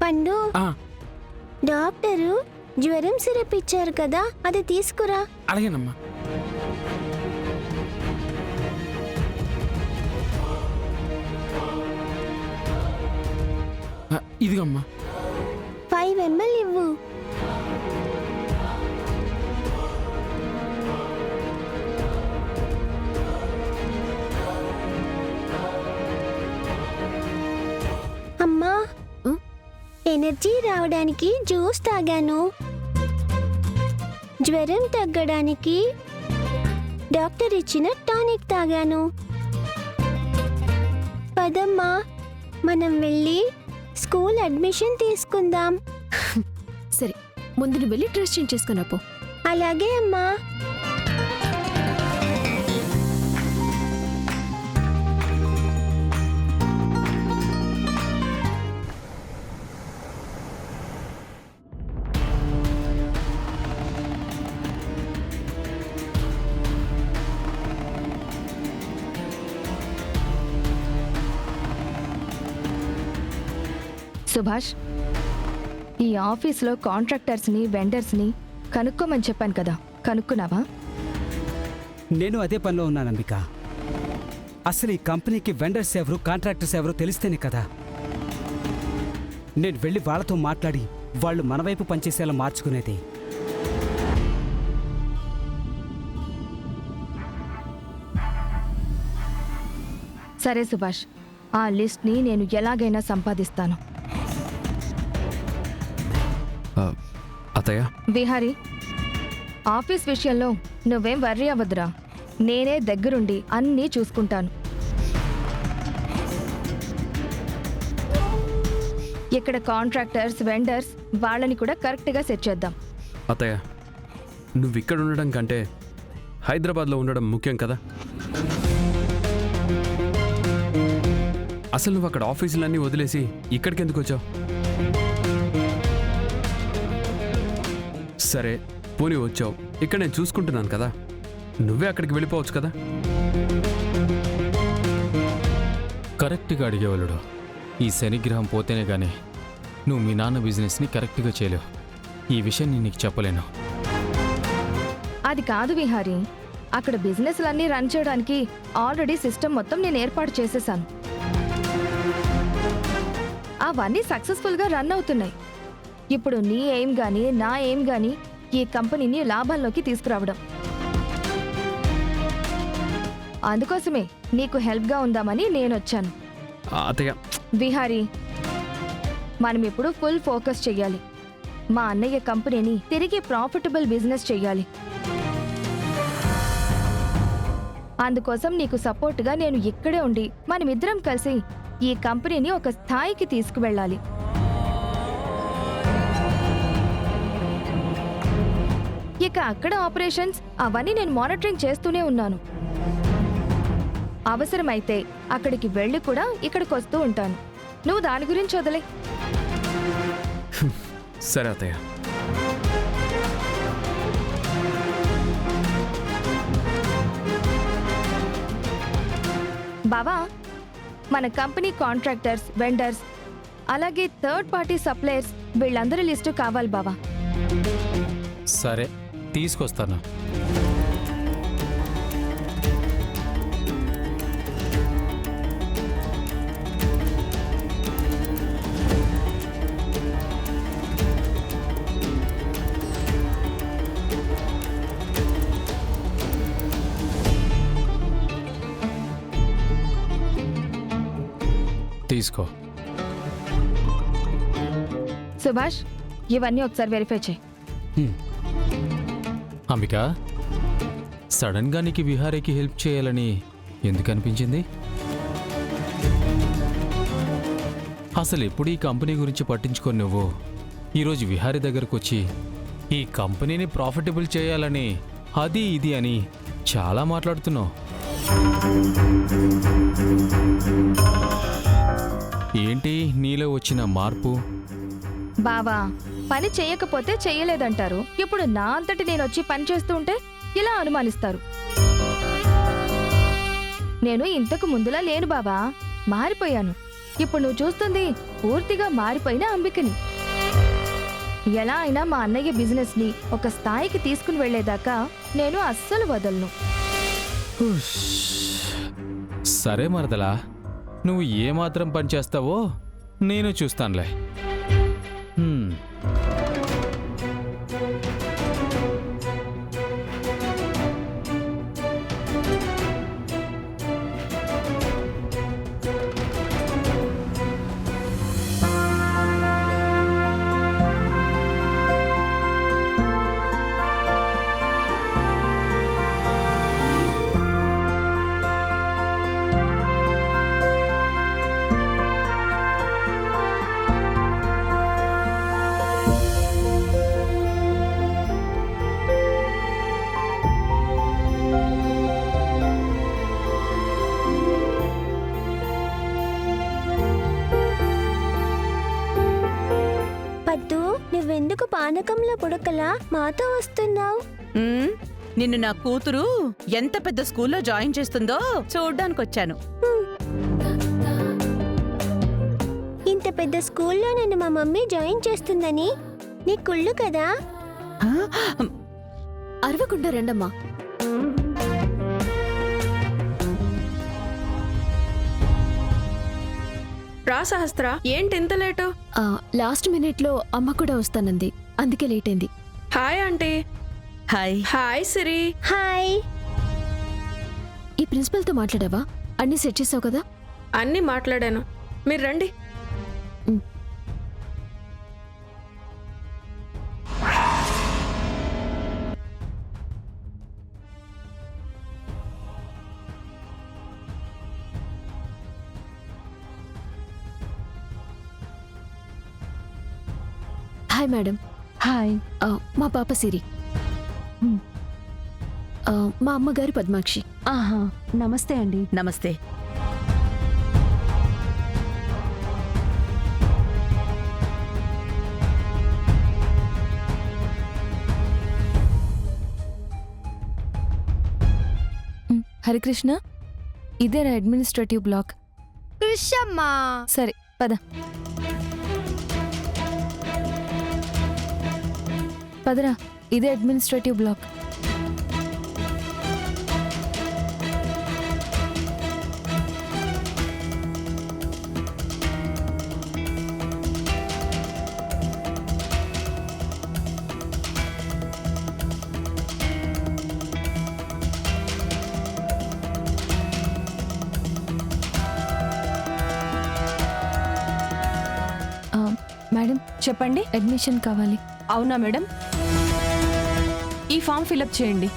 పండు, ఆ, డాక్టరు జ్వరం సిరప్ ఇచ్చారు కదా, అది తీసుకురా. అలాగేనమ్మా. ఇదిగమ్మా. 5 ml ఇవ్వు. అమ్మా, ఎనర్జీ రావడానికి జ్యూస్ తాగాను. జ్వరం తగ్గడానికి డాక్టర్ ఇచ్చిన టానిక్ తాగాను. పదమ్మా, మనం వెళ్ళి స్కూల్ అడ్మిషన్ తీసుకుందాం. సరే, ముందు నువ్వు వెళ్ళి డ్రెస్ చేంజ్ చేసుకుని పో. అలాగే అమ్మా. సుభాష్, ఈ ఆఫీస్లో కాంట్రాక్టర్స్ని వెండర్స్ని కనుక్కోమని చెప్పాను కదా, కనుక్కున్నావా? నేను అదే పనిలో ఉన్నాను అంబిక. అసలు ఈ కంపెనీకి వెండర్స్ ఎవరు, కాంట్రాక్టర్స్ ఎవరో తెలిస్తేనే కదా నేను వెళ్ళి వాళ్ళతో మాట్లాడి వాళ్ళు మన వైపు పనిచేసేలా మార్చుకునేది. సరే సుభాష్, ఆ లిస్ట్ని నేను ఎలాగైనా సంపాదిస్తాను. అత్తయ్య, విహారీ, ఆఫీస్ విషయంలో నువ్వేం వర్రీ అవ్వద్దురా. నేనే దగ్గరుండి అన్నీ చూసుకుంటాను. ఇక్కడ కాంట్రాక్టర్స్ వెండర్స్ వాళ్ళని కూడా కరెక్ట్గా సెట్ చేద్దాం. అత్తయ్య, నువ్వు ఇక్కడ ఉండడం కంటే హైదరాబాద్లో ఉండడం ముఖ్యం కదా. అసలు నువ్వు అక్కడ ఆఫీసులన్నీ వదిలేసి ఇక్కడికి ఎందుకు వచ్చావు? సరే, పోనీ వచ్చావు, ఇక్కడ నేను చూసుకుంటున్నాను కదా, నువ్వే అక్కడికి వెళ్ళిపోవచ్చు కదా. కరెక్ట్గా అడిగేవాళ్ళుడు. ఈ శనిగ్రహం పోతేనే కానీ నువ్వు మీ నాన్న బిజినెస్ని కరెక్ట్గా చేయలేవు. ఈ విషయం నేను నీకు చెప్పలేను. అది కాదు విహారీ, అక్కడ బిజినెస్లన్నీ రన్ చేయడానికి ఆల్రెడీ సిస్టమ్ మొత్తం నేను ఏర్పాటు చేసేసాను. అవన్నీ సక్సెస్ఫుల్గా రన్ అవుతున్నాయి. ఇప్పుడు నీ ఎయిమ్ గానీ నా ఎయిమ్ గానీ ఈ కంపెనీని లాభంలోకి తీసుకురావడం. అందుకోసమే నీకు హెల్ప్గా ఉందామని నేను వచ్చాను. అత్తయ్య, విహారీ, మనం ఇప్పుడు ఫుల్ ఫోకస్ చెయ్యాలి. మా అన్నయ్య కంపెనీని తిరిగి ప్రాఫిటబుల్ బిజినెస్ చెయ్యాలి. అందుకోసం నీకు సపోర్ట్గా నేను ఇక్కడే ఉండి మనమిద్దరం కలిసి ఈ కంపెనీని ఒక స్థాయికి తీసుకువెళ్ళాలి. ఇక అక్కడ ఆపరేషన్స్ అవన్నీ నేను మానిటరింగ్ చేస్తూనే ఉన్నాను. అవసరమైతే అక్కడికి వెళ్ళి కూడా ఇక్కడికి వస్తూ ఉంటాను. నువ్వు దాని గురించి వదిలే. సరే అత్తయ్య. బావా, మన కంపెనీ కాంట్రాక్టర్స్ వెండర్స్ అలాగే థర్డ్ పార్టీ సప్లయర్స్ వీళ్ళందరి లిస్టు కావాలి బావా. సరే, తీసుకొస్తాను. తీసుకో. సుభాష్, ఇవన్నీ ఒకసారి వెరిఫై చేయి. అంబిక, సడన్గా నీకు విహారీకి హెల్ప్ చేయాలని ఎందుకు అనిపించింది? అసలు ఎప్పుడు ఈ కంపెనీ గురించి పట్టించుకొని నువ్వు ఈరోజు విహారీ దగ్గరకు వచ్చి ఈ కంపెనీని ప్రాఫిటబుల్ చేయాలని అది ఇది అని చాలా మాట్లాడుతున్నావు. ఏంటి నీలో వచ్చిన మార్పు? బావా, పని చేయకపోతే చెయ్యలేదంటారు. ఇప్పుడు నా అంతటి నేను వచ్చి పని చేస్తూ ఉంటే ఇలా అనుమానిస్తారు. నేను ఇంతకు ముందులా లేను బావా, మారిపోయాను. ఇప్పుడు నువ్వు చూస్తుంది పూర్తిగా మారిపోయిన అంబికని. ఎలా అయినా మా అన్నయ్య బిజినెస్ ని ఒక స్థాయికి తీసుకుని వెళ్లేదాకా నేను అస్సలు వదలను. హుష్. సరే మరదలా, నువ్వు ఏమాత్రం పని చేస్తావో నేను చూస్తానులే. హ్మ్. పద్దు, నువ్వెందుకు పానకంలో పుడకలా మాతో వస్తున్నావు? మ్మ్. నిన్ను నా కూతురు ఎంత పెద్ద స్కూల్లో జాయిన్ చేస్తుందో చూడ్డానికి వచ్చాను. ఇంత పెద్ద స్కూల్లో నన్ను మా మమ్మీ జాయిన్ చేస్తుందని నీ కుళ్ళు కదా? అరవకుండా రండమ్మా. రా సహస్ర, ఏంటి ఇంత లేటు? లాస్ట్ మినిట్లో అమ్మ కూడా వస్తానంది, అందుకే లేట్ అయింది. Hi aunty. హాయ్. హాయ్ సిరి. హాయ్. ఈ ప్రిన్సిపల్తో మాట్లాడావా? అన్నీ సెట్ చేసావు కదా? అన్నీ మాట్లాడాను, మీరు రండి. Hi madam. హాయ్. మా పాప సిరి. మా అమ్మగారు పద్మాక్షి. ఆహా, నమస్తే అండి. నమస్తే. హరికృష్ణ, ఇదే నా అడ్మినిస్ట్రేటివ్ బ్లాక్. కృష్ణమ్మా. సరే పద. పదరా, ఇదే అడ్మినిస్ట్రేటివ్ బ్లాక్. మేడం చెప్పండి. అడ్మిషన్ కావాలి. అవునా మేడం, ఈ ఫామ్ ఫిలప్ చేయండి.